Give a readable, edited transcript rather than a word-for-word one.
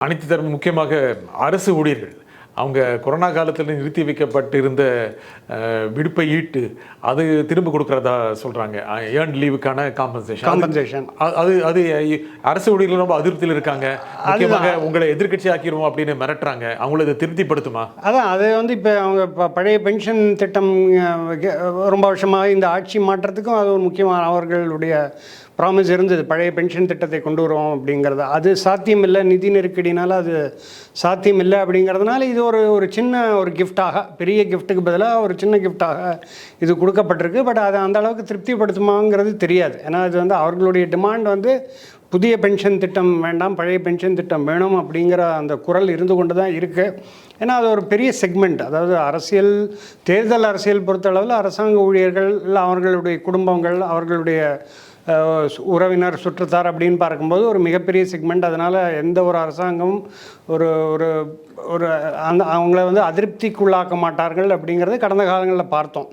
அனைத்து தரப்பு முக்கியமாக அரசு ஊழியர்கள் அவங்க கொரோனா காலத்தில் நிறுத்தி வைக்கப்பட்டிருந்த விடுப்பை ஈட்டு அது திரும்ப கொடுக்கறதா சொல்றாங்க. ஏர்ன் லீவுக்கான காம்பன்சேஷன் அது அது அரசு ஊழியர்கள் ரொம்ப அதிருப்தியில் இருக்காங்க. முக்கியமாக உங்களை எதிர்க்கட்சி ஆக்கிடுவோம் அப்படின்னு மிரட்டுறாங்க. அவங்கள இதை திருப்திப்படுத்துமா? அதான் அது இப்போ அவங்க பழைய பென்ஷன் திட்டம் ரொம்ப வருஷமாக இந்த ஆட்சி மாற்றத்துக்கும் அது ஒரு முக்கியமான அவர்களுடைய ப்ராமிஸ் இருந்தது. பழைய பென்ஷன் திட்டத்தை கொண்டு வருவோம் அப்படிங்கிறது அது சாத்தியம் இல்லை, நிதி நெருக்கடினால அது சாத்தியம் இல்லை. அப்படிங்கிறதுனால இது ஒரு சின்ன ஒரு கிஃப்டாக, பெரிய கிஃப்ட்டுக்கு பதிலாக ஒரு சின்ன கிஃப்டாக இது கொடுக்கப்பட்டிருக்கு. பட் அதை அந்த அளவுக்கு திருப்திப்படுத்துமாங்கிறது தெரியாது. ஏன்னா இது அவர்களுடைய டிமாண்ட் புதிய பென்ஷன் திட்டம் வேண்டாம், பழைய பென்ஷன் திட்டம் வேணும் அப்படிங்கிற அந்த குரல் இருந்து கொண்டு தான் இருக்குது. ஏன்னா அது ஒரு பெரிய செக்மெண்ட். அதாவது தேர்தல் அரசியல் பொறுத்தளவில் அரசாங்க ஊழியர்கள் இல்லை அவர்களுடைய குடும்பங்கள், அவர்களுடைய உறவினர், சுற்றத்தார் அப்படின்னு பார்க்கும்போது ஒரு மிகப்பெரிய செக்மெண்ட். அதனால் எந்த ஒரு அரசாங்கமும் ஒரு ஒரு ஒரு அந்த அவங்கள அதிருப்திக்குள்ளாக்க மாட்டார்கள் அப்படிங்கிறது கடந்த காலங்களில் பார்த்தோம்.